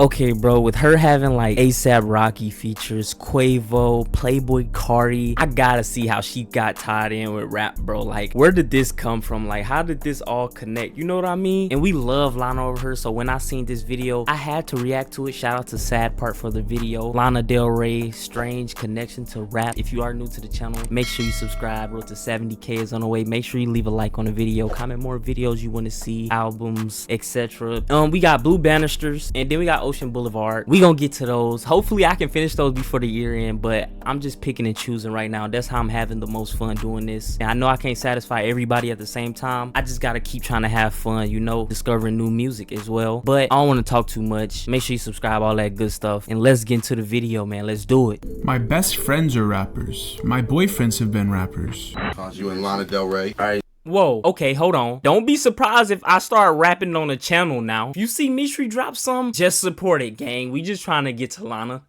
Okay, bro, with her having like ASAP Rocky features, Quavo, Playboy Cardi, I gotta see how she got tied in with rap, bro. Like, where did this come from? Like, how did this all connect? You know what I mean? And we love Lana over her, so when I seen this video, I had to react to it. Shout out to Sad Part for the video. Lana Del Rey, strange connection to rap. If you are new to the channel, make sure you subscribe. Road to 70K is on the way. Make sure you leave a like on the video. Comment more videos you want to see, albums, etc. We got Blue Banisters, and then we got Ocean Boulevard. We gonna get to those. Hopefully I can finish those before the year end, but I'm just picking and choosing right now. That's how I'm having the most fun doing this. And I know I can't satisfy everybody at the same time. I just gotta keep trying to have fun, you know, discovering new music as well. But I don't want to talk too much. Make sure you subscribe, all that good stuff, and let's get into the video, man. Let's do it. My best friends are rappers. My boyfriends have been rappers. You and Lana Del Rey. All right. Whoa, okay, hold on. Don't be surprised if I start rapping on the channel now. If you see Metri drop some, just support it, gang. We just trying to get to Lana.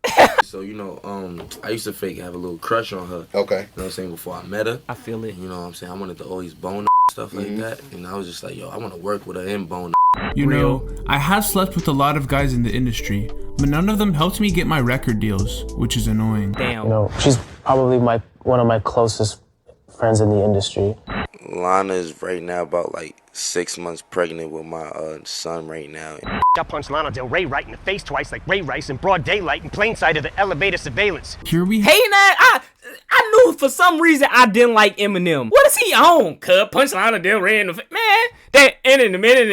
So, you know, I used to fake have a little crush on her. Okay. You know what I'm saying? Before I met her. I feel it. You know what I'm saying? I wanted to always bone stuff like that. And I was just like, yo, I want to work with her and bone. You know, I have slept with a lot of guys in the industry, but none of them helped me get my record deals, which is annoying. Damn. You know, she's probably one of my closest friends in the industry. Lana is right now about like 6 months pregnant with my son right now. I punched Lana Del Rey right in the face twice like Ray Rice in broad daylight in plain sight of the elevator surveillance. Here we Hey, that I knew for some reason I didn't like Eminem. What is he on? Cut, punch Lana Del Rey in the face. Man, that in a minute,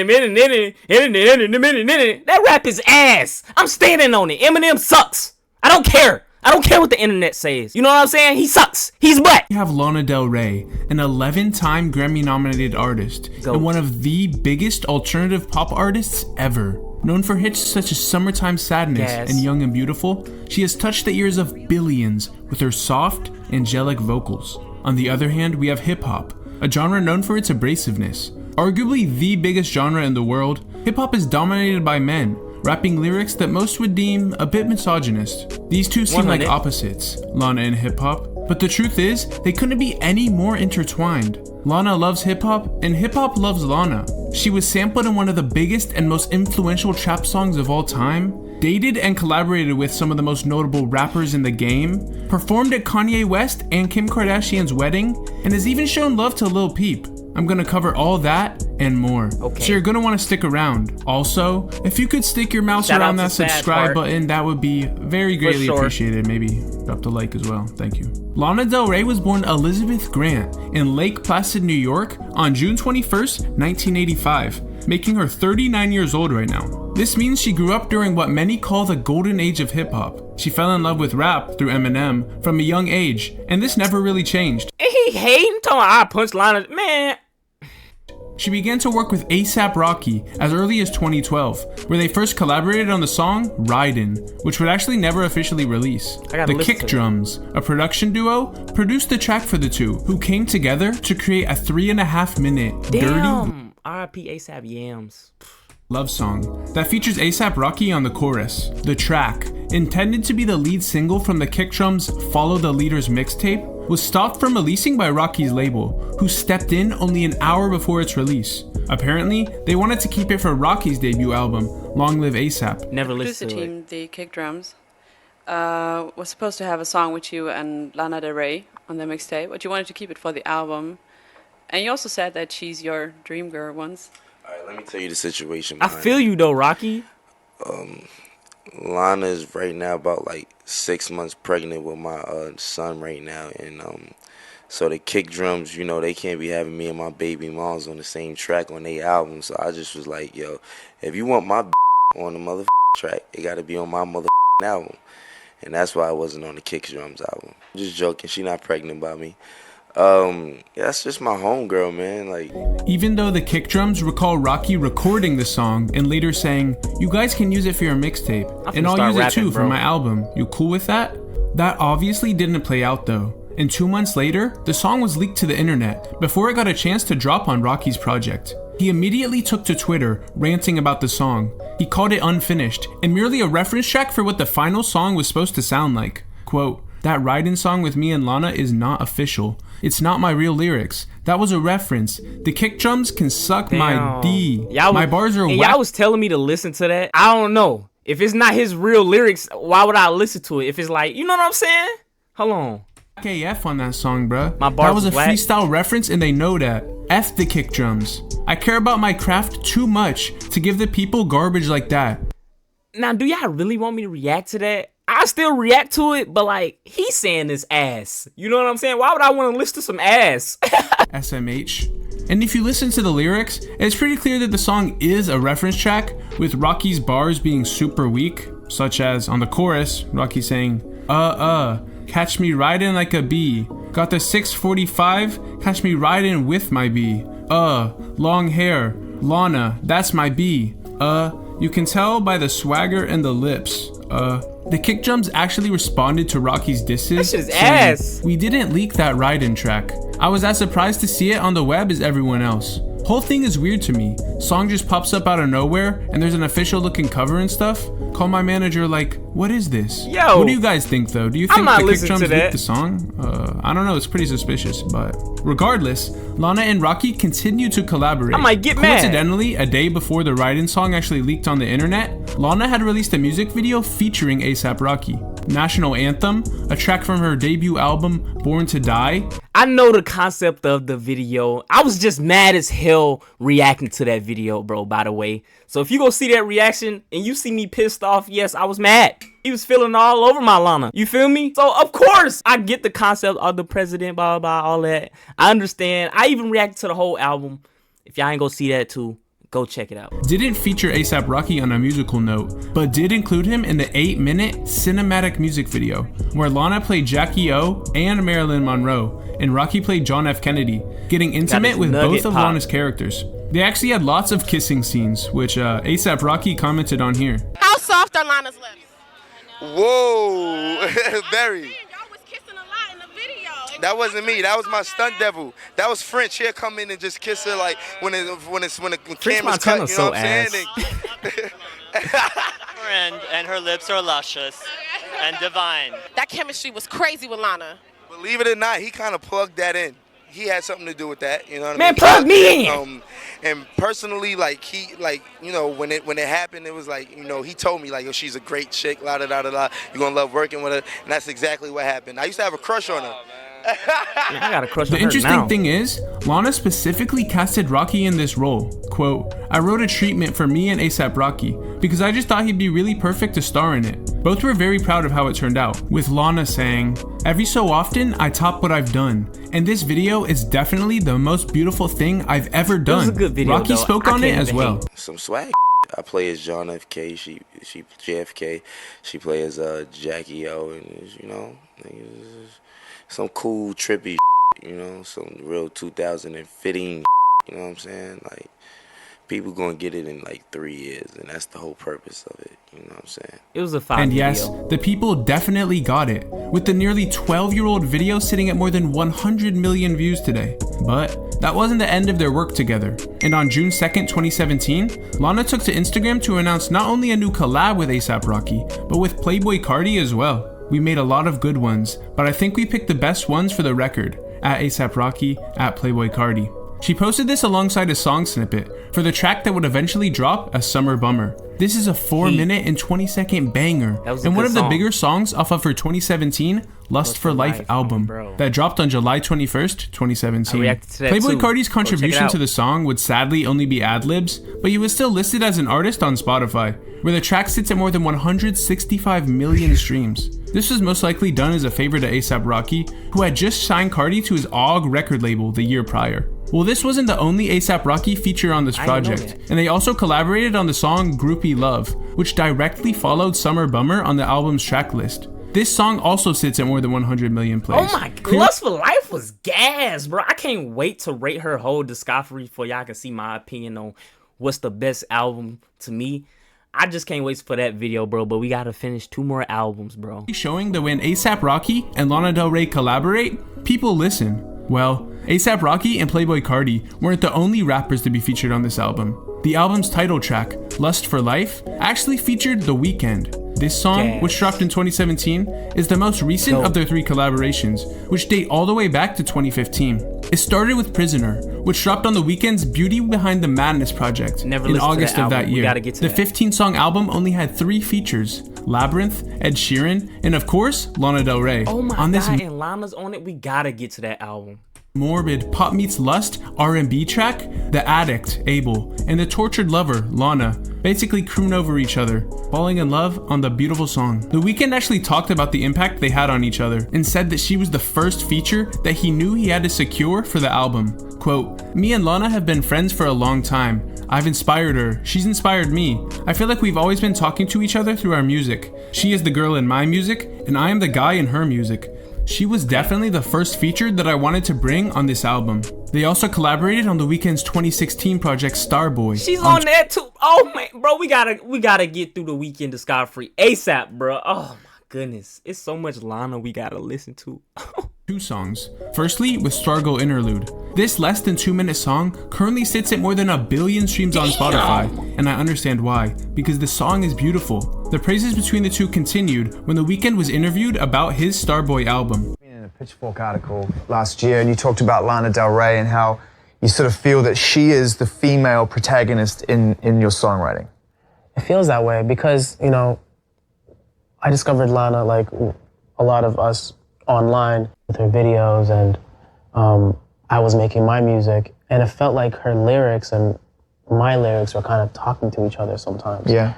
that rap is ass. I'm standing on it. Eminem sucks. I don't care. I don't care what the internet says. You know what I'm saying? He sucks. He's butt. We have Lana Del Rey, an 11-time Grammy-nominated artist and one of the biggest alternative pop artists ever. Known for hits such as Summertime Sadness and Young and Beautiful, she has touched the ears of billions with her soft, angelic vocals. On the other hand, we have hip-hop, a genre known for its abrasiveness. Arguably the biggest genre in the world, hip-hop is dominated by men, rapping lyrics that most would deem a bit misogynist. These two seem like opposites, Lana and hip-hop, but the truth is, they couldn't be any more intertwined. Lana loves hip-hop, and hip-hop loves Lana. She was sampled in one of the biggest and most influential trap songs of all time, dated and collaborated with some of the most notable rappers in the game, performed at Kanye West and Kim Kardashian's wedding, and has even shown love to Lil Peep. I'm gonna cover all that and more. So you're gonna wanna stick around. Also, if you could stick your mouse around that subscribe button, that would be very greatly appreciated. Maybe drop the like as well. Thank you. Lana Del Rey was born Elizabeth Grant in Lake Placid, New York on June 21st, 1985, making her 39 years old right now. This means she grew up during what many call the golden age of hip hop. She fell in love with rap through Eminem from a young age, and this never really changed. He hating talking I punched Lana, man. She began to work with ASAP Rocky as early as 2012, where they first collaborated on the song Ridin', which would actually never officially release. The Kick Drums, a production duo, produced the track for the two, who came together to create a 3.5-minute dirty R.I.P. ASAP Yams love song that features ASAP Rocky on the chorus. The track, intended to be the lead single from the Kick Drums' Follow the Leader's mixtape, was stopped from releasing by Rocky's label, who stepped in only an hour before its release. Apparently, they wanted to keep it for Rocky's debut album, Long Live ASAP. Never listened to it. listened to it. Team, the Kick Drums, was supposed to have a song with you and Lana Del Rey on the mixtape, but you wanted to keep it for the album. And you also said that she's your dream girl once. All right, let me tell you the situation. I feel you though, Rocky. Lana is right now about like 6 months pregnant with my son right now, and so the Kick Drums, you know, they can't be having me and my baby moms on the same track on their album. So I just was like, yo, if you want my on the mother track, it got to be on my mother album, and that's why I wasn't on the Kick Drums album. Just joking, she not pregnant by me. Yeah, that's just my homegirl, man. Like, even though the Kick Drums recall Rocky recording the song and later saying, "You guys can use it for your mixtape, and I'll use it too for my album. You cool with that?" That obviously didn't play out though. And 2 months later, the song was leaked to the internet before it got a chance to drop on Rocky's project. He immediately took to Twitter, ranting about the song. He called it unfinished and merely a reference track for what the final song was supposed to sound like. Quote, "That Ridin' song with me and Lana is not official. It's not my real lyrics. That was a reference. The Kick Drums can suck my D. My bars are whack." Y'all was telling me to listen to that. I don't know. If it's not his real lyrics, why would I listen to it? If it's like, you know what I'm saying? Hold on. AF on that song, bruh. My bars that was a whack. freestyle reference and they know that. F the kick drums. I care about my craft too much to give the people garbage like that. Now, do y'all really want me to react to that? I still react to it, but like, he's saying this ass. You know what I'm saying? Why would I want to listen to some ass? SMH. And if you listen to the lyrics, it's pretty clear that the song is a reference track, with Rocky's bars being super weak, such as on the chorus, Rocky saying, catch me riding like a bee. Got the 645, catch me riding with my bee. Long hair, Lana, that's my bee. You can tell by the swagger and the lips. The kick drums actually responded to Rocky's disses. That's just ass. We didn't leak that ride-in track. I was as surprised to see it on the web as everyone else. Whole thing is weird to me. Song just pops up out of nowhere and there's an official looking cover and stuff. Call my manager like, what is this? Yo, what do you guys think though? Do you think the kick drums leaked the song? I don't know, it's pretty suspicious, but regardless, Lana and Rocky continue to collaborate. I might get mad. Coincidentally, a day before the Ride-In song actually leaked on the internet, Lana had released a music video featuring A$AP Rocky. National Anthem, a track from her debut album, Born to Die. I know the concept of the video. I was just mad as hell reacting to that video, bro, by the way. So if you go see that reaction and you see me pissed off, yes, I was mad. He was feeling all over my Lana. You feel me? So of course I get the concept of the president, blah, blah, blah, all that. I understand. I even reacted to the whole album. If y'all ain't go see that too, go check it out. Didn't feature A$AP Rocky on a musical note, but did include him in the 8-minute cinematic music video, where Lana played Jackie O and Marilyn Monroe, and Rocky played John F. Kennedy, getting intimate with both of Lana's characters. They actually had lots of kissing scenes, which A$AP Rocky commented on here. How soft are Lana's lips? Whoa, very. That wasn't me. That was my stunt devil. That was French. He'll come in and just kiss her like when the camera's cut. You know what I'm saying? And her lips are luscious and divine. That chemistry was crazy with Lana. Believe it or not, he kind of plugged that in. He had something to do with that. You know what I mean? Man, plug me in. And personally, like when it happened, it was like, he told me like, yo, she's a great chick. La da da da da. You're gonna love working with her, and that's exactly what happened. I used to have a crush on her. Man, I got a crush on The her interesting now. thing is, Lana specifically casted Rocky in this role. Quote, I wrote a treatment for me and A$AP Rocky because I just thought he'd be really perfect to star in it. Both were very proud of how it turned out, with Lana saying, every so often I top what I've done, and this video is definitely the most beautiful thing I've ever done. It was a good video, Rocky though. spoke on it as well. Some swag. I play as John F.K. She JFK. She plays as Jackie O, and some cool trippy, some real 2015, you know what I'm saying? Like, people gonna get it in like 3 years, and that's the whole purpose of it, you know what I'm saying? It was a fire And video. yes, the people definitely got it, with the nearly 12-year-old video sitting at more than 100 million views today. But that wasn't the end of their work together. And on June 2nd, 2017, Lana took to Instagram to announce not only a new collab with A$AP Rocky, but with Playboi Carti as well. We made a lot of good ones, but I think we picked the best ones for the record, at A$AP Rocky, at Playboi Carti. She posted this alongside a song snippet for the track that would eventually drop as Summer Bummer. This is a 4-minute and 20-second banger, and one of the bigger songs off of her 2017 Lust for Life album that dropped on July 21st, 2017. Playboi Carti's contribution to the song would sadly only be ad-libs, but he was still listed as an artist on Spotify, where the track sits at more than 165 million streams. This was most likely done as a favor to A$AP Rocky, who had just signed Carti to his OGG record label the year prior. Well, this wasn't the only A$AP Rocky feature on this project, and they also collaborated on the song Groupie Love, which directly followed Summer Bummer on the album's track list. This song also sits at more than 100 million plays. Oh my God, Lust for Life was gas, bro. I can't wait to rate her whole discography for y'all can see my opinion on what's the best album to me. I just can't wait for that video, bro, but we gotta finish 2 more albums, bro. Showing that when A$AP Rocky and Lana Del Rey collaborate, people listen. Well, A$AP Rocky and Playboi Carti weren't the only rappers to be featured on this album. The album's title track, Lust for Life, actually featured The Weeknd. This song, which dropped in 2017, is the most recent of their 3 collaborations, which date all the way back to 2015. It started with Prisoner, which dropped on The Weeknd's Beauty Behind the Madness project in August of that year. The 15-song album only had 3 features: Labyrinth, Ed Sheeran, and of course, Lana Del Rey. Oh my god, and Lana's on it. We gotta get to that album. Morbid Pop Meets Lust R&B track, The Addict, Abel, and The Tortured Lover, Lana, basically croon over each other, falling in love on the beautiful song. The Weeknd actually talked about the impact they had on each other and said that she was the first feature that he knew he had to secure for the album. Quote, "Me and Lana have been friends for a long time. I've inspired her, she's inspired me. I feel like we've always been talking to each other through our music. She is the girl in my music, and I am the guy in her music. She was definitely the first feature that I wanted to bring on this album." They also collaborated on The Weeknd's 2016 project Starboy. She's on that too. Oh man, bro, we gotta get through The Weeknd to Scott Free ASAP, bro. Oh my goodness, it's so much Lana we gotta listen to. 2 songs. Firstly, with Stargirl Interlude. This less than 2-minute song currently sits at more than 1 billion streams on Spotify, and I understand why, because the song is beautiful. The praises between the two continued when The Weeknd was interviewed about his Starboy album. In a Pitchfork article last year, and you talked about Lana Del Rey and how you sort of feel that she is the female protagonist in your songwriting. It feels that way because, you know, I discovered Lana like a lot of us online with her videos, and I was making my music, and it felt like her lyrics and my lyrics were kind of talking to each other sometimes. Yeah.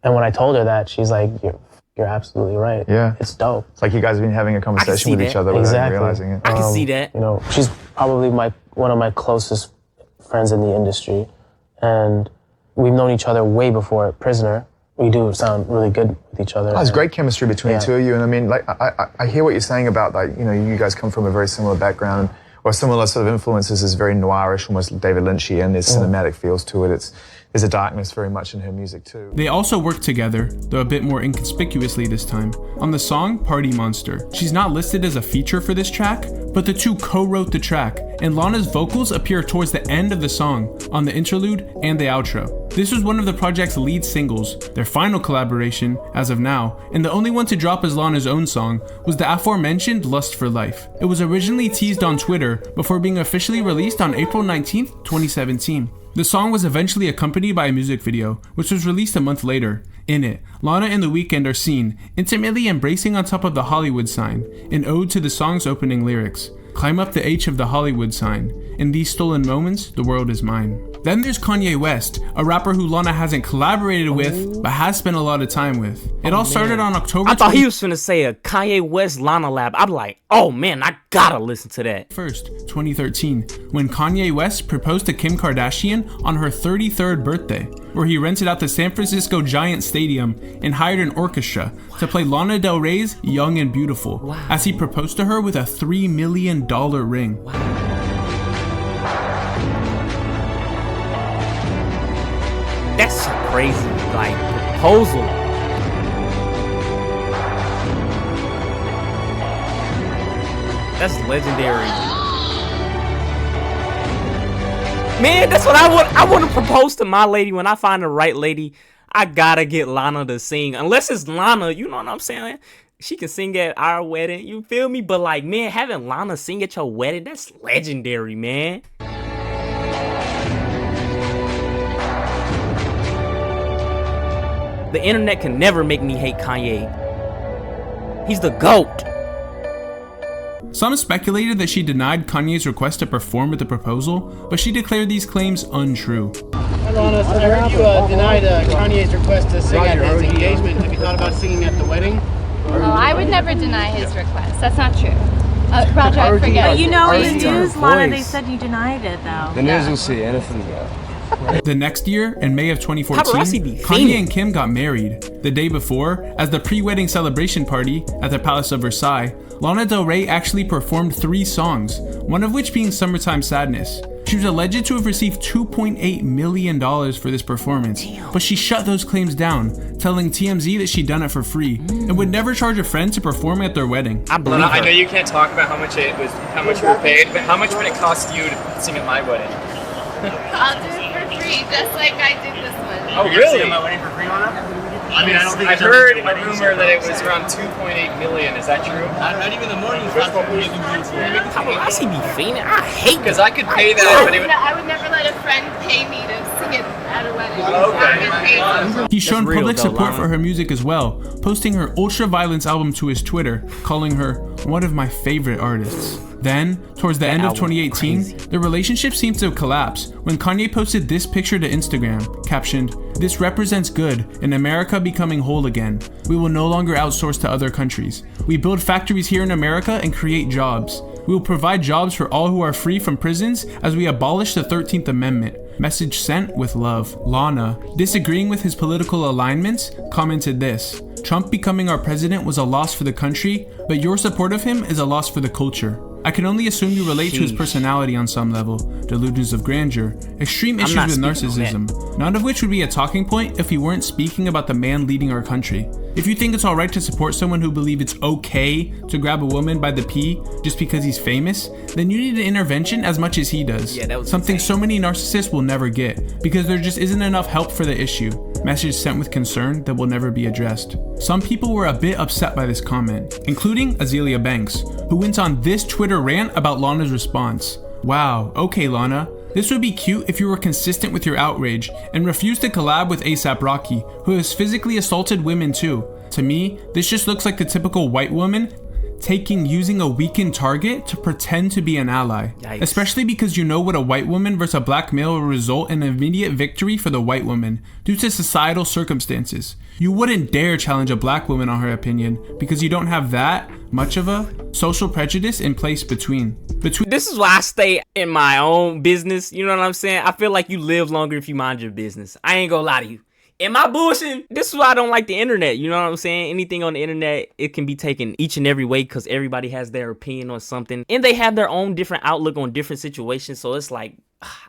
And when I told her that, she's like, you're absolutely right. Yeah. It's dope. It's like you guys have been having a conversation with each other without realizing it. I can see that. You know, she's probably one of my closest friends in the industry, and we've known each other way before Prisoner. We do sound really good with each other. There's great chemistry between the two of you, and I mean, like, I hear what you're saying about, like, you know, you guys come from a very similar background, or similar sort of influences. Is very noirish, almost David Lynchy, and there's cinematic feels to it. There's a darkness very much in her music too. They also worked together, though a bit more inconspicuously this time, on the song Party Monster. She's not listed as a feature for this track, but the two co-wrote the track, and Lana's vocals appear towards the end of the song, on the interlude and the outro. This was one of the project's lead singles, their final collaboration, as of now, and the only one to drop as Lana's own song was the aforementioned Lust for Life. It was originally teased on Twitter before being officially released on April 19th, 2017. The song was eventually accompanied by a music video, which was released a month later. In it, Lana and The Weeknd are seen intimately embracing on top of the Hollywood sign, an ode to the song's opening lyrics. Climb up the H of the Hollywood sign. In these stolen moments, the world is mine. Then there's Kanye West, a rapper who Lana hasn't collaborated with, but has spent a lot of time with. It all started on October. I thought he was finna say a Kanye West Lana Lab. I'm like, oh man, I gotta listen to that. 2013, when Kanye West proposed to Kim Kardashian on her 33rd birthday, where he rented out the San Francisco Giant Stadium and hired an orchestra to play Lana Del Rey's Young and Beautiful, as he proposed to her with a $3 million ring. That's a crazy, like, proposal. That's legendary. Man, that's what I want to propose to my lady. When I find the right lady, I gotta get Lana to sing. Unless it's Lana, you know what I'm saying? She can sing at our wedding, you feel me? But like, man, having Lana sing at your wedding, that's legendary, man. The internet can never make me hate Kanye. He's the GOAT. Some speculated that she denied Kanye's request to perform at the proposal, but she declared these claims untrue. Hi Lana, I heard you denied Kanye's request to sing at his engagement. Have you thought about singing at the wedding? Oh, I would never deny his request. That's not true. Roger, I forget. You know the news, Lana, they said you denied it though. The news will see anything. The next year, in May of 2014, Kanye and Kim got married. The day before, as the pre-wedding celebration party at the Palace of Versailles, Lana Del Rey actually performed 3 songs, one of which being Summertime Sadness. She was alleged to have received $2.8 million for this performance, but she shut those claims down, telling TMZ that she'd done it for free and would never charge a friend to perform at their wedding. I know you can't talk about how much you were paid, but how much would it cost you to sing at my wedding? I'll do it for free, just like I did this one. Oh, really? Sing at my wedding for free, Lana? I mean, I don't think I've heard a rumor that it was around 2.8 million. Is that true? Not even the morning. Come on, I see me fiending. I hate because I could pay that. But I would never let a friend pay me to sing it at a wedding. Okay. He's shown real, public though, support Lana. for her music as well, posting her Ultra Violence album to his Twitter, calling her one of my favorite artists. Then, towards the end of 2018, the relationship seemed to collapse when Kanye posted this picture to Instagram, captioned, "This represents good, in America becoming whole again. We will no longer outsource to other countries. We build factories here in America and create jobs. We will provide jobs for all who are free from prisons as we abolish the 13th Amendment. Message sent with love." Lana, disagreeing with his political alignments, commented this, "Trump becoming our president was a loss for the country, but your support of him is a loss for the culture. I can only assume you relate to his personality on some level, delusions of grandeur, extreme issues with narcissism, none of which would be a talking point if he weren't speaking about the man leading our country. If you think it's alright to support someone who believes it's okay to grab a woman by the pee just because he's famous, then you need an intervention as much as he does. Something so many narcissists will never get, because there just isn't enough help for the issue. Message sent with concern that will never be addressed." Some people were a bit upset by this comment, including Azealia Banks, who went on this Twitter rant about Lana's response. "Wow, okay Lana, this would be cute if you were consistent with your outrage and refused to collab with A$AP Rocky, who has physically assaulted women too. To me, this just looks like the typical white woman using a weakened target to pretend to be an ally. Yikes. Especially because you know what a white woman versus a black male will result in an immediate victory for the white woman due to societal circumstances. You wouldn't dare challenge a black woman on her opinion because you don't have that much of a social prejudice in place between. This is why I stay in my own business. You know what I'm saying? I feel like you live longer if you mind your business. I ain't gonna lie to you. Am I bullshitting? This is why I don't like the internet. You know what I'm saying? Anything on the internet, it can be taken each and every way because everybody has their opinion on something. And they have their own different outlook on different situations. So it's like,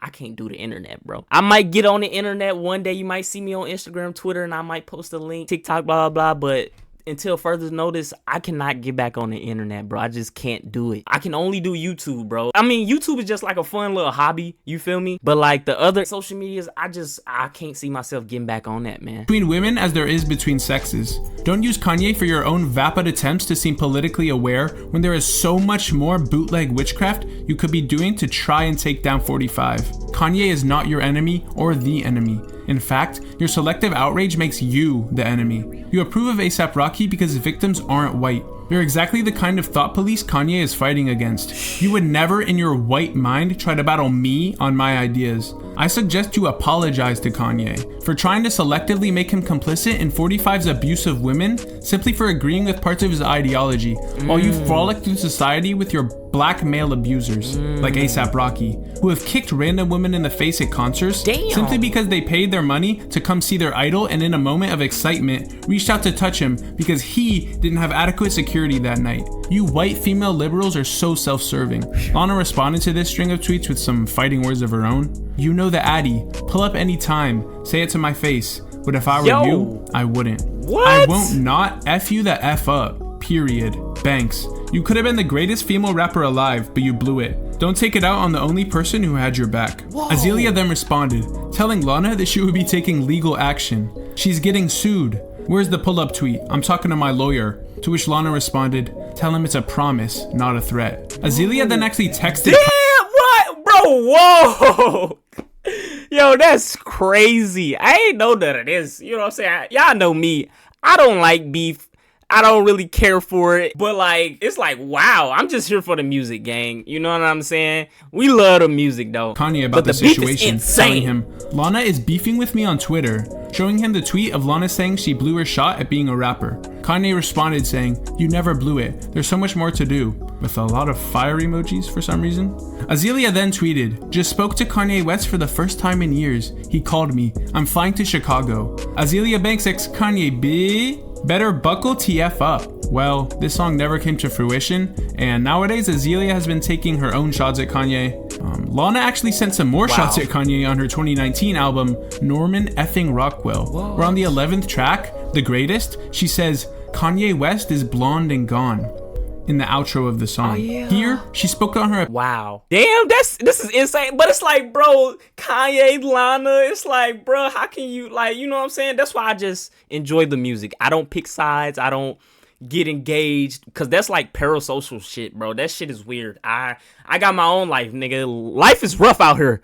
I can't do the internet, bro. I might get on the internet one day. You might see me on Instagram, Twitter, and I might post a link, TikTok, blah, blah, blah. But until further notice, I cannot get back on the internet, bro. I just can't do it. I can only do YouTube, bro. I mean, YouTube is just like a fun little hobby, you feel me? But like the other social medias, I can't see myself getting back on that, man. Between women as there is between sexes. Don't use Kanye for your own vapid attempts to seem politically aware when there is so much more bootleg witchcraft you could be doing to try and take down 45. Kanye is not your enemy or the enemy. In fact, your selective outrage makes you the enemy. You approve of A$AP Rocky because victims aren't white. You're exactly the kind of thought police Kanye is fighting against. You would never in your white mind try to battle me on my ideas. I suggest you apologize to Kanye for trying to selectively make him complicit in 45's abuse of women simply for agreeing with parts of his ideology, while you frolic through society with your black male abusers, like A$AP Rocky, who have kicked random women in the face at concerts simply because they paid their money to come see their idol and in a moment of excitement reached out to touch him because he didn't have adequate security that night. You white female liberals are so self-serving. Lana responded to this string of tweets with some fighting words of her own. "You know the Addy, pull up anytime, say it to my face, but if I were you, I wouldn't. I won't not F you the F up, period. Banks, you could have been the greatest female rapper alive, but you blew it. Don't take it out on the only person who had your back." Azealia then responded, telling Lana that she would be taking legal action. "She's getting sued. Where's the pull-up tweet? I'm talking to my lawyer." To which Lana responded, "Tell him it's a promise, not a threat." Azealia then actually texted... Damn, what? Bro, whoa! Yo, that's crazy. I ain't know none of this. You know what I'm saying? Y'all know me. I don't like beef. I don't really care for it, but like, it's like, wow, I'm just here for the music, gang. You know what I'm saying? We love the music, though. Kanye about the situation, telling him, "Lana is beefing with me on Twitter," showing him the tweet of Lana saying she blew her shot at being a rapper. Kanye responded saying, "You never blew it. There's so much more to do," with a lot of fire emojis for some reason. Azealia then tweeted, "Just spoke to Kanye West for the first time in years. He called me. I'm flying to Chicago." Azealia Banks x Kanye B. Better buckle TF up. Well, this song never came to fruition, and nowadays Azealia has been taking her own shots at Kanye. Lana actually sent some more shots at Kanye on her 2019 album, Norman Effing Rockwell, where on the 11th track, The Greatest, she says, "Kanye West is blonde and gone." in the outro of the song. Here, she spoke on her. Wow. Damn, this is insane. But it's like, bro, Kanye, Lana, it's like, bro, how can you, like, you know what I'm saying? That's why I just enjoy the music. I don't pick sides. I don't get engaged, because that's like parasocial shit, bro. That shit is weird. I got my own life, nigga. Life is rough out here.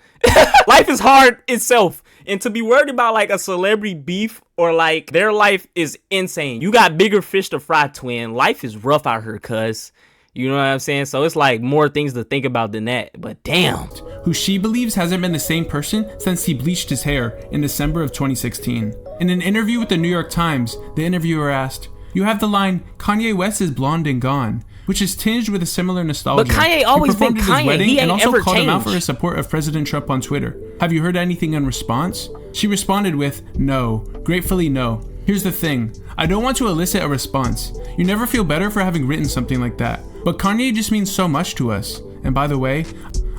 Life is hard itself. And to be worried about like a celebrity beef or like their life is insane. You got bigger fish to fry, twin. Life is rough out here, cuz. You know what I'm saying? So it's like more things to think about than that. But damn. Who she believes hasn't been the same person since he bleached his hair in December of 2016. In an interview with the New York Times, the interviewer asked, "You have the line, Kanye West is blonde and gone," which is tinged with a similar nostalgia. But Kanye always been Kanye. He ain't and also ever called him out changed. for his support of President Trump on Twitter. "Have you heard anything in response?" She responded with, "No, gratefully no. Here's the thing, I don't want to elicit a response. You never feel better for having written something like that. But Kanye just means so much to us. And by the way,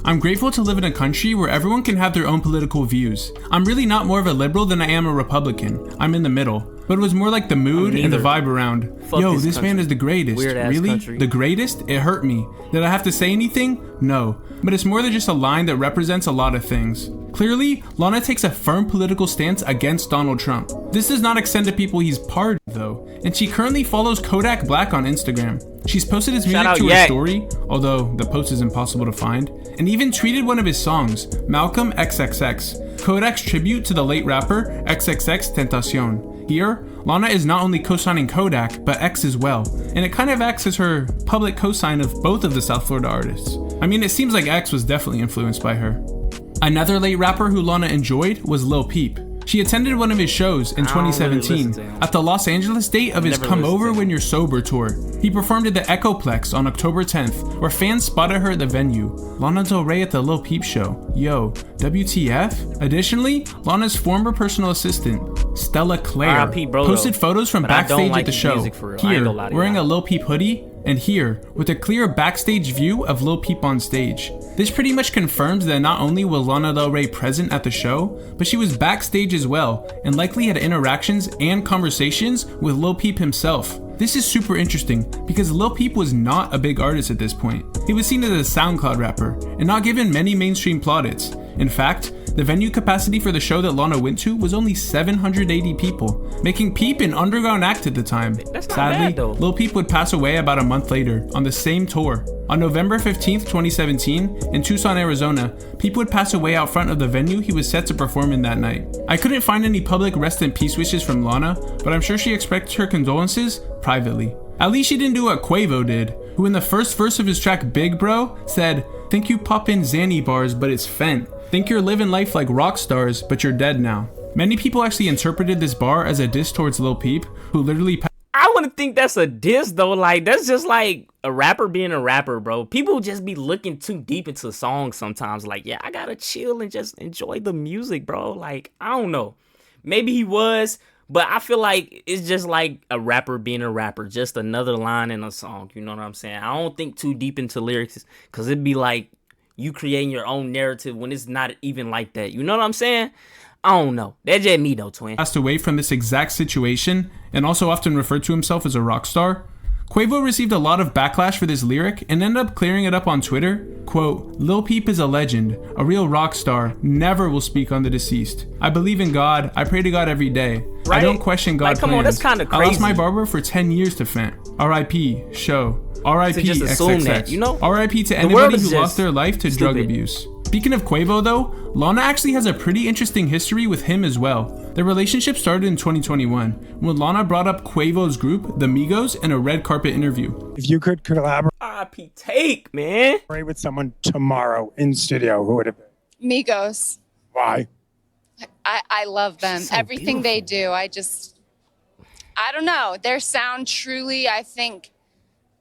I'm grateful to live in a country where everyone can have their own political views. I'm really not more of a liberal than I am a Republican. I'm in the middle. But it was more like the mood and the vibe around. Yo, this man is the greatest. Really? The greatest? It hurt me. Did I have to say anything? No. But it's more than just a line that represents a lot of things. Clearly, Lana takes a firm political stance against Donald Trump. This does not extend to people he's pardoned, though. And she currently follows Kodak Black on Instagram. She's posted his music to her story, although the post is impossible to find, and even tweeted one of his songs, Malcolm XXX, Kodak's tribute to the late rapper XXX Tentacion. Here, Lana is not only co-signing Kodak, but X as well, and it kind of acts as her public co-sign of both of the South Florida artists. I mean, it seems like X was definitely influenced by her. Another late rapper who Lana enjoyed was Lil Peep. She attended one of his shows in 2017 at the Los Angeles date of his Come Over When You're Sober tour. He performed at the Echoplex on October 10th, where fans spotted her at the venue. Lana Del Rey at the Lil Peep show. Yo, WTF? Additionally, Lana's former personal assistant, Stella Claire, posted photos from backstage at the show. Here, wearing a Lil Peep hoodie, and here, with a clear backstage view of Lil Peep on stage. This pretty much confirms that not only was Lana Del Rey present at the show, but she was backstage as well, and likely had interactions and conversations with Lil Peep himself. This is super interesting, because Lil Peep was not a big artist at this point. He was seen as a SoundCloud rapper, and not given many mainstream plaudits. In fact, the venue capacity for the show that Lana went to was only 780 people, making Peep an underground act at the time. Sadly, Lil Peep would pass away about a month later, on the same tour. On November 15th, 2017, in Tucson, Arizona, Peep would pass away out front of the venue he was set to perform in that night. I couldn't find any public rest in peace wishes from Lana, but I'm sure she expressed her condolences privately. At least she didn't do what Quavo did, who in the first verse of his track Big Bro said, "Think you poppin' Xanny bars, but it's Fent. Think you're living life like rock stars, but you're dead now." Many people actually interpreted this bar as a diss towards Lil Peep, who literally I wouldn't think that's a diss though. Like, that's just like a rapper being a rapper, bro. People just be looking too deep into songs sometimes. Like, yeah, I gotta chill and just enjoy the music, bro. Like, I don't know. Maybe he was, but I feel like it's just like a rapper being a rapper. Just another line in a song. You know what I'm saying? I don't think too deep into lyrics, because it'd be like you creating your own narrative when it's not even like that. You know what I'm saying? I don't know. That's just me though, twin. Passed away from this exact situation, and also often referred to himself as a rock star. Quavo received a lot of backlash for this lyric and ended up clearing it up on Twitter. Quote, "Lil Peep is a legend, a real rock star, never will speak on the deceased. I believe in God, I pray to God every day. Right? I don't question God's come plans. on, that's kind of crazy. I lost my barber for 10 years to Fent. R.I.P. Show. R.I.P. To just assume XXX. that, you know? R.I.P. to anybody who lost their life to drug abuse." Speaking of Quavo though, Lana actually has a pretty interesting history with him as well. Their relationship started in 2021 when Lana brought up Quavo's group, the Migos, in a red carpet interview. If you could collaborate R.I.P. Take, man. with someone tomorrow in studio, who would it be? Migos. Why? I love them. So Everything they do. I don't know. Their sound truly, I think,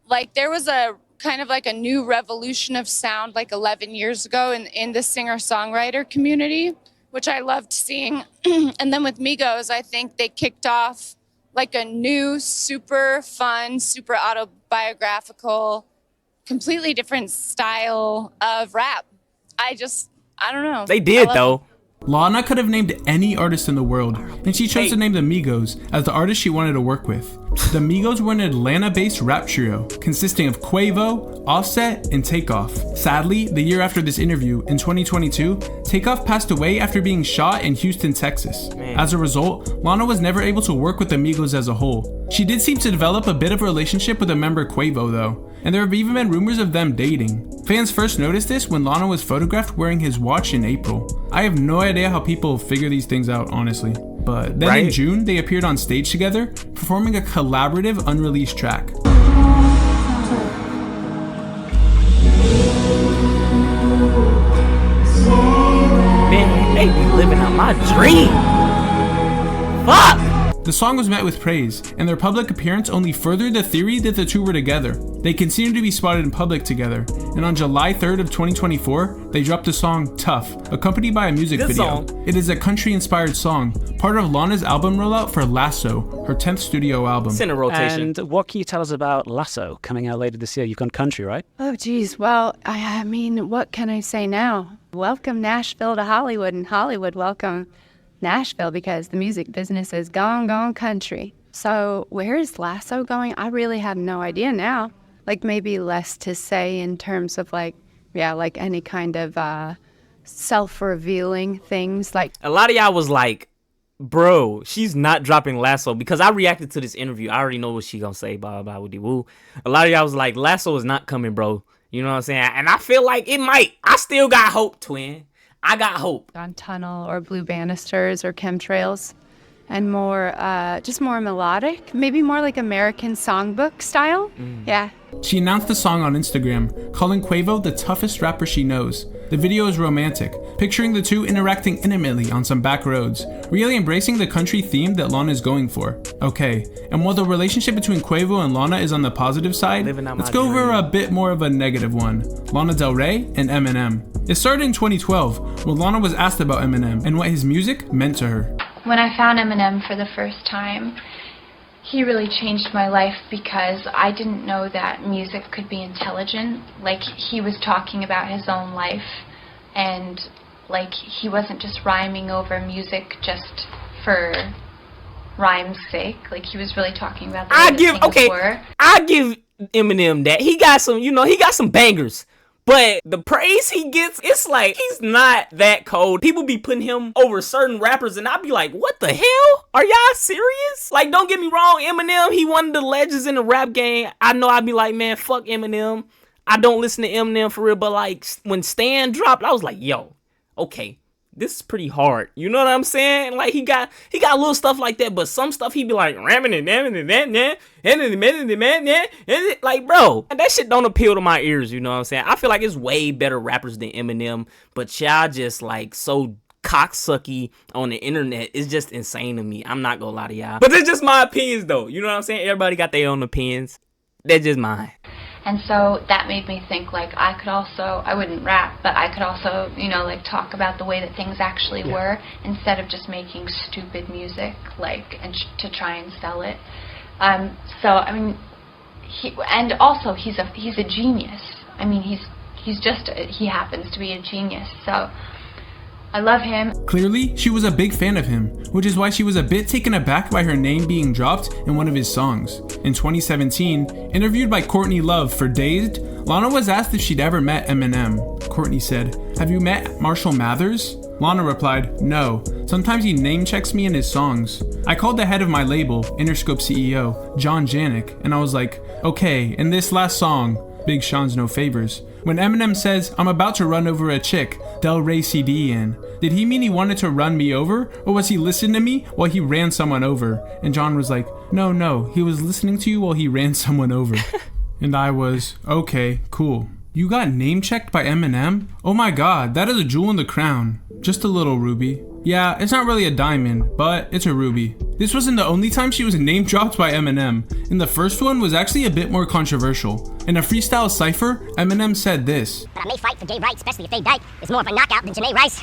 like there was a kind of like a new revolution of sound like 11 years ago in the singer-songwriter community, which I loved seeing. And then with Migos, I think they kicked off like a new, super fun, super autobiographical, completely different style of rap. I don't know. They did though. Lana could have named any artist in the world, and she chose to name the Migos as the artist she wanted to work with. The Migos were an Atlanta-based rap trio consisting of Quavo, Offset, and Takeoff. Sadly, the year after this interview, in 2022, Takeoff passed away after being shot in Houston, Texas. As a result, Lana was never able to work with the Migos as a whole. She did seem to develop a bit of a relationship with a member Quavo though, and there have even been rumors of them dating. Fans first noticed this when Lana was photographed wearing his watch in April. I have no idea how people figure these things out, honestly. But then in June, they appeared on stage together, performing a collaborative unreleased track. Man, they be living out my dream. Fuck! The song was met with praise, and their public appearance only furthered the theory that the two were together. They continue to be spotted in public together, and on July 3rd of 2024, they dropped the song Tough, accompanied by a music video. It is a country-inspired song, part of Lana's album rollout for Lasso, her 10th studio album. It's in a rotation. And what can you tell us about Lasso coming out later this year? You've gone country, right? Oh, geez. Well, I mean, what can I say now? Welcome Nashville to Hollywood, and Hollywood welcome Nashville, because the music business is gone country. So where is Lasso going? I really have no idea now. Like, maybe less to say in terms of like any kind of self-revealing things. Like, a lot of y'all was like, bro, she's not dropping Lasso, because I reacted to this interview. I already know what she gonna say, blah blah woody woo. A lot of y'all was like, Lasso is not coming, bro. You know what I'm saying? And I feel like it might. I still got hope, twin. I got hope. On Tunnel or Blue Banisters or Chemtrails, and more, just more melodic, maybe more like American songbook style. Yeah. She announced the song on Instagram, calling Quavo the toughest rapper she knows. The video is romantic, picturing the two interacting intimately on some back roads, really embracing the country theme that Lana is going for. Okay, and while the relationship between Quavo and Lana is on the positive side, let's go over a bit more of a negative one. Lana Del Rey and Eminem. It started in 2012, when Lana was asked about Eminem and what his music meant to her. When I found Eminem for the first time, he really changed my life, because I didn't know that music could be intelligent. Like, he was talking about his own life, and like, he wasn't just rhyming over music just for rhyme's sake. Like, he was really talking about the way that things were. I give Eminem that. He got some, he got some bangers. But the praise he gets, it's like, he's not that cold. People be putting him over certain rappers, and I'd be like, what the hell? Are y'all serious? Like, don't get me wrong, Eminem, he one of the legends in the rap game. I know I'd be like, man, fuck Eminem. I don't listen to Eminem for real, but like, when Stan dropped, I was like, yo, okay, this is pretty hard. You know what I'm saying? Like, he got little stuff like that, but some stuff he be like, like, bro, that shit don't appeal to my ears. You know what I'm saying? I feel like it's way better rappers than Eminem, but y'all just like so cocksucky on the internet. It's just insane to me. I'm not gonna lie to y'all, but it's just my opinions though. You know what I'm saying? Everybody got their own opinions. They're just mine. And so that made me think, like, I wouldn't rap, but I could also, like, talk about the way that things actually were, instead of just making stupid music, like, and to try and sell it. So, I mean, he's a genius. I mean, he happens to be a genius, so I love him. Clearly, she was a big fan of him, which is why she was a bit taken aback by her name being dropped in one of his songs. In 2017, interviewed by Courtney Love for Dazed, Lana was asked if she'd ever met Eminem. Courtney said, "Have you met Marshall Mathers?" Lana replied, "No. Sometimes he name checks me in his songs. I called the head of my label, Interscope CEO, John Janik, and I was like, okay, in this last song, Big Sean's No Favors, when Eminem says, I'm about to run over a chick, Del Rey CD in, did he mean he wanted to run me over? Or was he listening to me while he ran someone over?" And John was like, no, he was listening to you while he ran someone over. And I was, okay, cool. You got name checked by Eminem? Oh my god, that is a jewel in the crown. Just a little ruby. Yeah, it's not really a diamond, but it's a ruby. This wasn't the only time she was name dropped by Eminem, and the first one was actually a bit more controversial. In a freestyle cypher, Eminem said this. But I may fight for gay rights, especially if they die. It's more of a knockout than Janae Rice.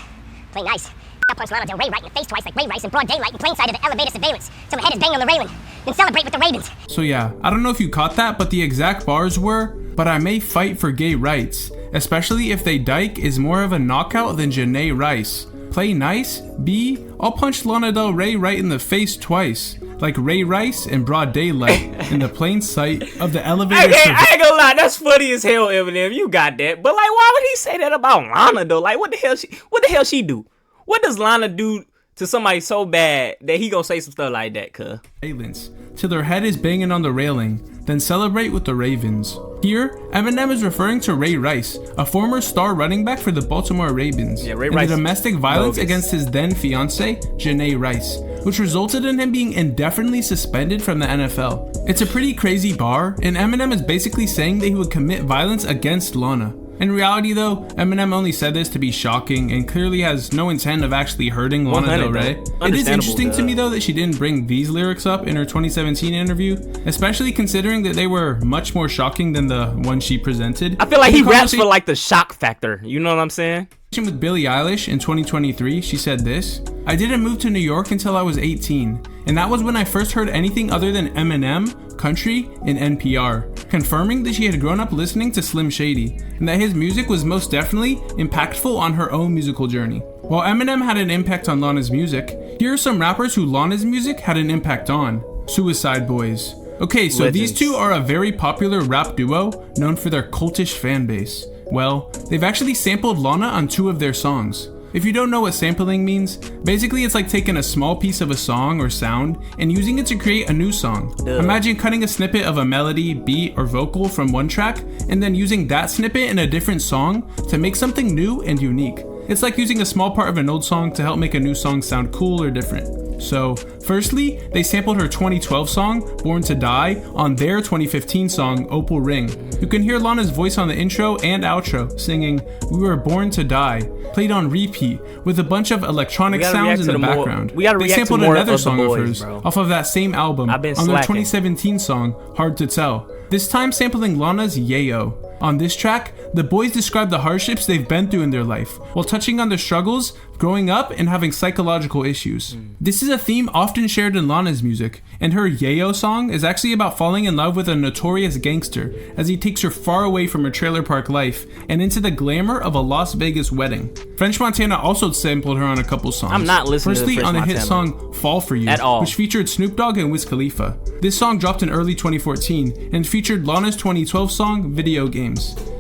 Play nice. I punch Lana Del Rey right in the face twice like Ray Rice in broad daylight in plain sight of the elevator surveillance. So my head is banged on the railing. Then celebrate with the Ravens. So yeah, I don't know if you caught that, but the exact bars were, but I may fight for gay rights, especially if they dyke is more of a knockout than Janae Rice. play nice. B, I'll punch Lana Del Rey right in the face twice, like Ray Rice in broad daylight in the plain sight of the elevator. I ain't gonna lie, that's funny as hell, Eminem. You got that, but like, why would he say that about Lana though? Like, what the hell she do? What does Lana do to somebody so bad that he gonna say some stuff like that, cuz? Till their head is banging on the railing, then celebrate with the Ravens. Here, Eminem is referring to Ray Rice, a former star running back for the Baltimore Ravens, Ray and Rice the domestic violence against his then fiancée, Janae Rice, which resulted in him being indefinitely suspended from the NFL. It's a pretty crazy bar, and Eminem is basically saying that he would commit violence against Lana. In reality though, Eminem only said this to be shocking and clearly has no intent of actually hurting Lana Del Rey. It is interesting to me though that she didn't bring these lyrics up in her 2017 interview, especially considering that they were much more shocking than the one she presented. I feel like he raps for like the shock factor, you know what I'm saying? With Billie Eilish in 2023, she said this: I didn't move to New York until I was 18, and that was when I first heard anything other than Eminem, country, and NPR, confirming that she had grown up listening to Slim Shady, and that his music was most definitely impactful on her own musical journey. While Eminem had an impact on Lana's music, here are some rappers who Lana's music had an impact on. Suicide Boys. Okay, so these two are a very popular rap duo known for their cultish fan base. Well, they've actually sampled Lana on 2 of their songs. If you don't know what sampling means, basically it's like taking a small piece of a song or sound and using it to create a new song. Imagine cutting a snippet of a melody, beat, or vocal from one track and then using that snippet in a different song to make something new and unique. It's like using a small part of an old song to help make a new song sound cool or different. So, firstly, they sampled her 2012 song, Born to Die, on their 2015 song, Opal Ring. You can hear Lana's voice on the intro and outro, singing, We Were Born to Die, played on repeat, with a bunch of electronic sounds in the background. They sampled another song of hers, off of that same album, on their 2017 song, Hard to Tell, this time sampling Lana's Yayo. On this track, the boys describe the hardships they've been through in their life, while touching on their struggles, growing up, and having psychological issues. This is a theme often shared in Lana's music, and her Yayo song is actually about falling in love with a notorious gangster as he takes her far away from her trailer park life and into the glamour of a Las Vegas wedding. French Montana also sampled her on a couple songs. I'm not listening Firstly, to French on the Montana hit song Fall For You, at all, which featured Snoop Dogg and Wiz Khalifa. This song dropped in early 2014 and featured Lana's 2012 song Video Games.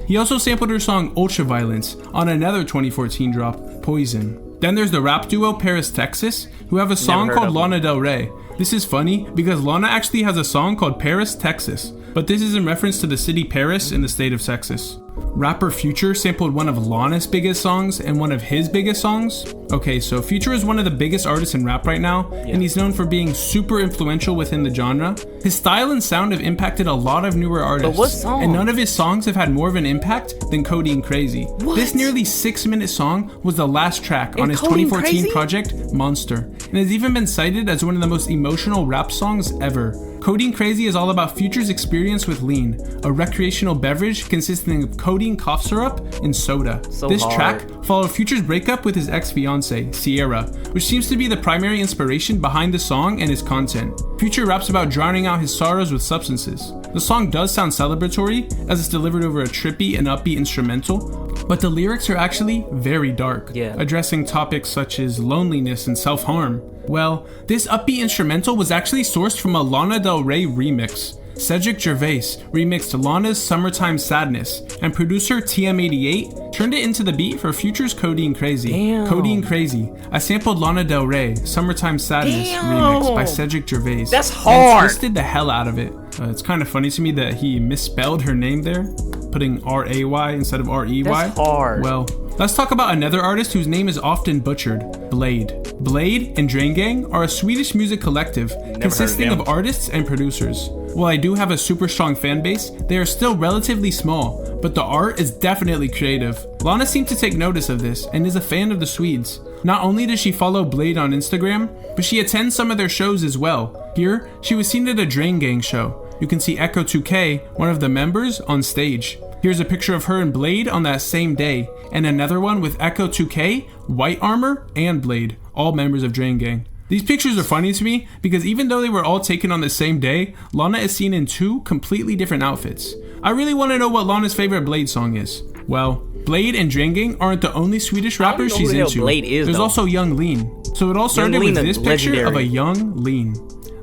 He also sampled her song Ultraviolence on another 2014 drop, Poison. Then there's the rap duo Paris, Texas, who have a song called Lana Del Rey. This is funny because Lana actually has a song called Paris, Texas, but this is in reference to the city Paris in the state of Texas. Rapper Future sampled one of Lana's biggest songs and one of his biggest songs. Okay, so Future is one of the biggest artists in rap right now, and he's known for being super influential within the genre. His style and sound have impacted a lot of newer artists, but what song? And none of his songs have had more of an impact than Codeine Crazy. What? This nearly 6-minute song was the last track on his 2014 project, Monster, and has even been cited as one of the most emotional rap songs ever. Codeine Crazy is all about Future's experience with lean, a recreational beverage consisting of codeine cough syrup and soda. This track followed Future's breakup with his ex-fiancée, Sierra, which seems to be the primary inspiration behind the song and his content. Future raps about drowning out his sorrows with substances. The song does sound celebratory, as it's delivered over a trippy and upbeat instrumental, but the lyrics are actually very dark, addressing topics such as loneliness and self-harm. Well, this upbeat instrumental was actually sourced from a Lana Del Rey remix. Cedric Gervais remixed Lana's Summertime Sadness, and producer TM88 turned it into the beat for Future's Codeine Crazy. Damn. Codeine Crazy. I sampled Lana Del Rey, Summertime Sadness remix by Cedric Gervais. That's hard. And twisted the hell out of it. It's kind of funny to me that he misspelled her name there, putting R-A-Y instead of R-E-Y. That's hard. Well, let's talk about another artist whose name is often butchered, Blade. Blade and Drain Gang are a Swedish music collective consisting of artists and producers. While I do have a super strong fan base, they are still relatively small, but the art is definitely creative. Lana seemed to take notice of this and is a fan of the Swedes. Not only does she follow Blade on Instagram, but she attends some of their shows as well. Here, she was seen at a Drain Gang show. You can see Echo 2K, one of the members, on stage. Here's a picture of her and Blade on that same day, and another one with Echo 2K, White Armor, and Blade, all members of Drain Gang. These pictures are funny to me because even though they were all taken on the same day, Lana is seen in 2 completely different outfits. I really want to know what Lana's favorite Blade song is. Well, Blade and Drangang aren't the only Swedish rappers she's into. There's also Young Lean. So it all started with this picture of a young Lean.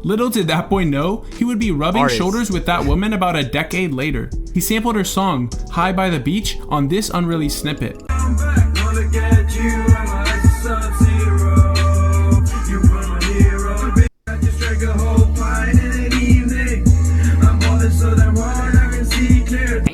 Little did that boy know he would be rubbing shoulders with that woman about a decade later. He sampled her song, High by the Beach, on this unreleased snippet.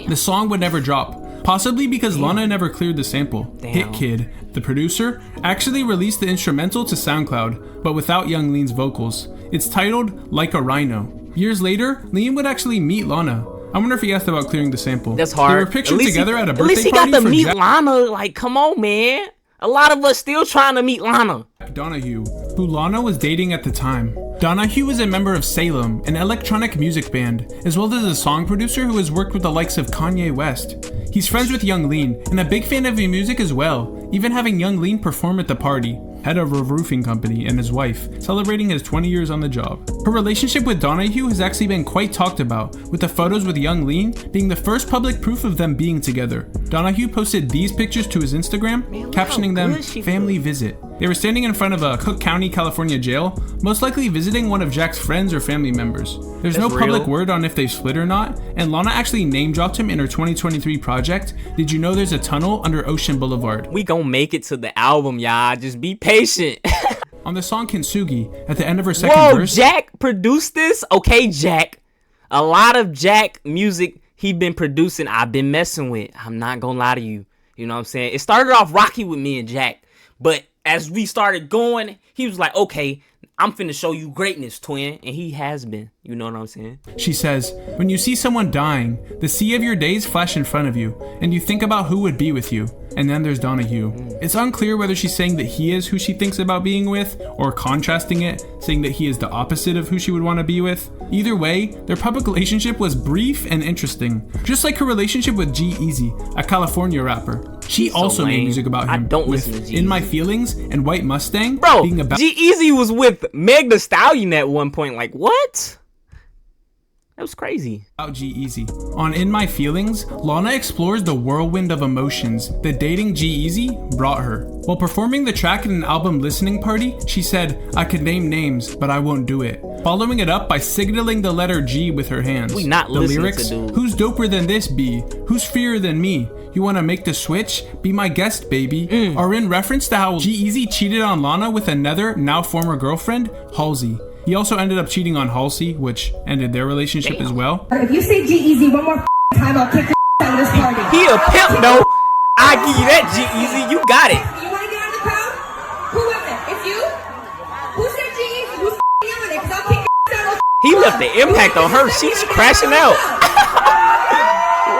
The song would never drop, possibly because Lana never cleared the sample. Hit Kid, the producer, actually released the instrumental to SoundCloud, but without Young Lean's vocals. It's titled Like a Rhino. Years later, Lean would actually meet Lana. I wonder if he asked about clearing the sample. That's hard. They were pictured together at a birthday party. At least he got to meet Lana. Like, come on, man. A lot of us still trying to meet Lana. Donahue, who Lana was dating at the time. Donahue is a member of Salem, an electronic music band, as well as a song producer who has worked with the likes of Kanye West. He's friends with Young Lean, and a big fan of his music as well, even having Young Lean perform at the party. Head of a roofing company, and his wife, celebrating his 20 years on the job. Her relationship with Donahue has actually been quite talked about, with the photos with Young Lean being the first public proof of them being together. Donahue posted these pictures to his Instagram, captioning them, "Family Visit." They were standing in front of a Cook County, California jail, most likely visiting one of Jack's friends or family members. There's no public word on if they split or not, and Lana actually name-dropped him in her 2023 project, Did You Know There's a Tunnel Under Ocean Boulevard? We gon' make it to the album, y'all. Just be patient. On the song Kintsugi, at the end of her second verse... Jack produced this? Okay, Jack. A lot of Jack music he been producing, I've been messing with. I'm not gonna lie to you. You know what I'm saying? It started off rocky with me and Jack, but as we started going, he was like, okay, I'm finna show you greatness, twin. And he has been. You know what I'm saying? She says, when you see someone dying, the sea of your days flash in front of you, and you think about who would be with you. And then there's Donahue. It's unclear whether she's saying that he is who she thinks about being with, or contrasting it, saying that he is the opposite of who she would want to be with. Either way, their public relationship was brief and interesting, just like her relationship with G-Eazy, a California rapper. She also made music about him. I don't listen to G-Eazy. In My Feelings and White Mustang. Bro, being about G-Eazy was with Meg Thee Stallion at one point. Like, what? That was crazy. About G-Eazy. On In My Feelings, Lana explores the whirlwind of emotions that dating G-Eazy brought her. While performing the track at an album listening party, she said, I could name names, but I won't do it. Following it up by signaling the letter G with her hands. We not the listening lyrics, to dude. Who's doper than this be? Who's freer than me? You wanna make the switch? Be my guest, baby. Are in reference to how G-Eazy cheated on Lana with another, now former girlfriend, Halsey. He also ended up cheating on Halsey, which ended their relationship as well. If you say G-Eazy one more time, I'll kick your out of this party. He a pimp, though. I give you that, G-Eazy. You got it. You want to get out of the crowd? Who was it? It's you? Who said G-Eazy? Who's yelling it? Because I'll kick your out of He left the impact on her. She's crashing out.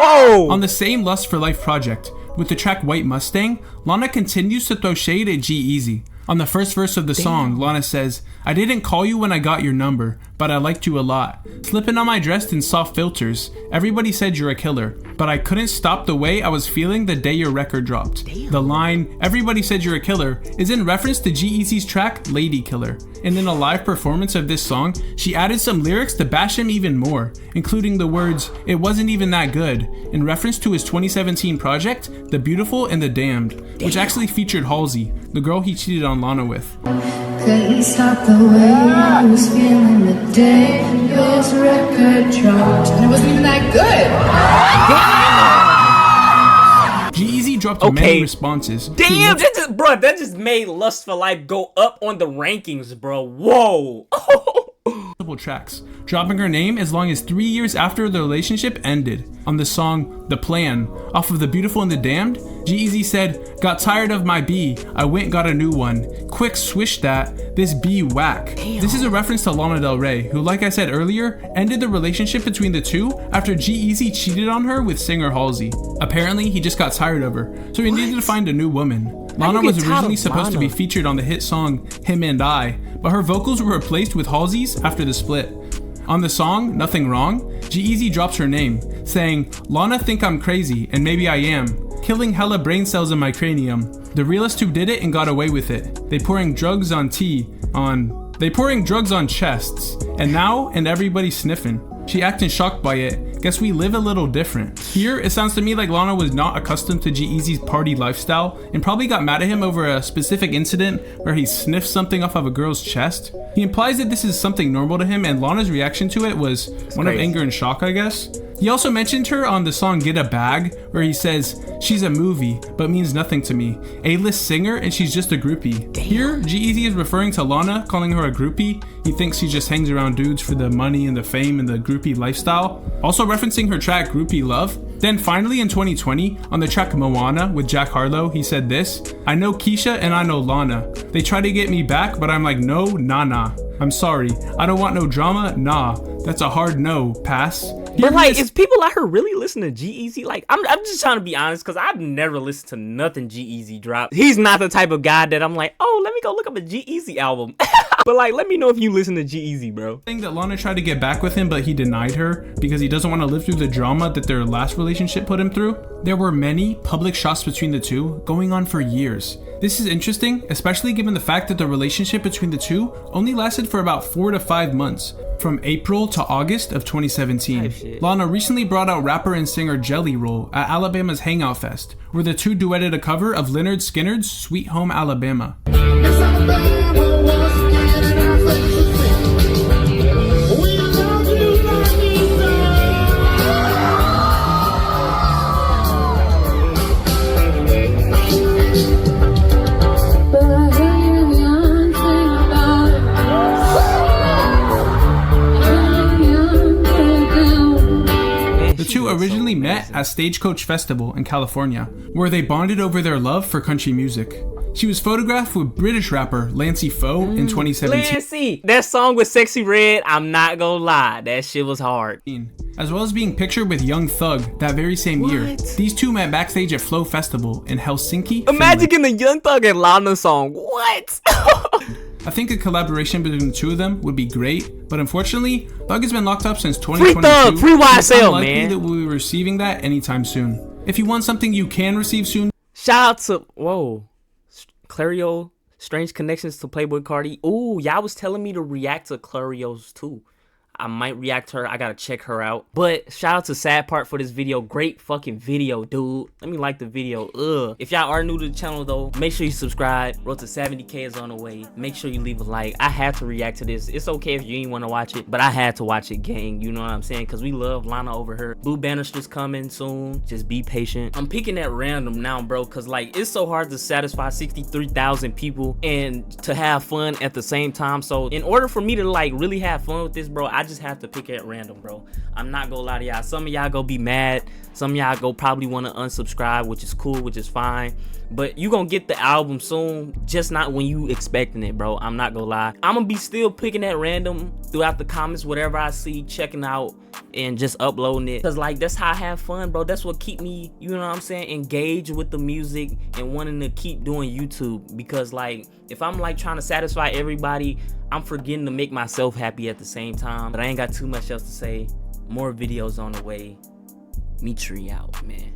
Whoa. On the same Lust for Life project, with the track White Mustang, Lana continues to throw shade at G-Eazy. On the first verse of the song, Lana says, I didn't call you when I got your number, but I liked you a lot. Slipping on my dress in soft filters, everybody said you're a killer, but I couldn't stop the way I was feeling the day your record dropped. The line, everybody said you're a killer, is in reference to G-Eazy's track, Lady Killer. And in a live performance of this song, she added some lyrics to bash him even more, including the words, it wasn't even that good, in reference to his 2017 project, The Beautiful and the Damned, which actually featured Halsey, the girl he cheated on Lana with. Couldn't stop the way I was feeling the day this record dropped. And it wasn't even that good. G-Eazy dropped many responses. Damn, that just made Lust for Life go up on the rankings, bro. Whoa. Multiple tracks, dropping her name as long as 3 years after the relationship ended. On the song The Plan, off of The Beautiful and the Damned, G-Eazy said, got tired of my B, I went got a new one. Quick swish that, this B whack. Damn. This is a reference to Lana Del Rey, who, like I said earlier, ended the relationship between the two after G-Eazy cheated on her with singer Halsey. Apparently, he just got tired of her, so he needed to find a new woman. Lana was originally supposed to be featured on the hit song Him and I, but her vocals were replaced with Halsey's after the split. On the song, Nothing Wrong, G-Eazy drops her name, saying, Lana think I'm crazy, and maybe I am. Killing hella brain cells in my cranium. The realest who did it and got away with it. They pouring drugs on chests, and now, and everybody sniffing. She acting shocked by it. Guess we live a little different. Here, it sounds to me like Lana was not accustomed to G-Eazy's party lifestyle and probably got mad at him over a specific incident where he sniffed something off of a girl's chest. He implies that this is something normal to him, and Lana's reaction to it was one of anger and shock, I guess. He also mentioned her on the song Get a Bag, where he says, "She's a movie, but means nothing to me. A-list singer, and she's just a groupie." Damn. Here, G-Eazy is referring to Lana, calling her a groupie. He thinks she just hangs around dudes for the money and the fame and the groupie lifestyle. Also referencing her track Groupie Love. Then finally in 2020, on the track Moana with Jack Harlow, he said this: "I know Keisha and I know Lana. They try to get me back, but I'm like, no, nah. I'm sorry. I don't want no drama, nah. That's a hard no, pass." But like, is people out here really listening to G-Eazy? Like, I'm just trying to be honest, because I've never listened to nothing G-Eazy drop. He's not the type of guy that I'm like, oh, let me go look up a G-Eazy album. But like, let me know if you listen to G-Eazy, bro. Saying that Lana tried to get back with him, but he denied her because he doesn't want to live through the drama that their last relationship put him through. There were many public shots between the two going on for years. This is interesting, especially given the fact that the relationship between the two only lasted for about 4 to 5 months, from April to August of 2017. Lana recently brought out rapper and singer Jelly Roll at Alabama's Hangout Fest, where the two duetted a cover of Lynyrd Skynyrd's Sweet Home Alabama. Originally met at Stagecoach Festival in California, where they bonded over their love for country music. She was photographed with British rapper Lancey Foe in 2017. Lancey, that song with Sexy Red, I'm not gonna lie, that shit was hard. As well as being pictured with Young Thug that very same year. These two met backstage at Flow Festival in Helsinki, Imagine getting a Young Thug and Lana song, what? I think a collaboration between the two of them would be great, but unfortunately, Thug has been locked up since 2022. Free Thug, free YSL, it's unlikely man. that we'll be receiving that anytime soon. If you want something you can receive soon, shout out to Clario, Strange Connections to Playboy Cardi. Ooh, y'all was telling me to react to Clario's too. I might react to her. I gotta check her out. But shout out to Sad Part for this video. Great fucking video, dude. Let me like the video. If y'all are new to the channel though, make sure you subscribe. Road to 70K is on the way. Make sure you leave a like. I had to react to this. It's okay if you didn't want to watch it, but I had to watch it, gang. You know what I'm saying? Because we love Lana over her. Blue Bannister's coming soon. Just be patient. I'm picking at random now, bro, because like it's so hard to satisfy 63,000 people and to have fun at the same time. So in order for me to like really have fun with this, bro, I just have to pick at random, bro. I'm not gonna lie to y'all. Some of y'all go be mad. Some of y'all go probably want to unsubscribe, which is cool, which is fine. But you gonna get the album soon, just not when you expecting it, bro. I'm not gonna lie. I'm gonna be still picking at random throughout the comments, whatever I see, checking out and just uploading it. Cause like that's how I have fun, bro. That's what keep me, you know what I'm saying, engaged with the music and wanting to keep doing YouTube. Because like if I'm like trying to satisfy everybody, I'm forgetting to make myself happy at the same time. But I ain't got too much else to say. More videos on the way. Metri out, man.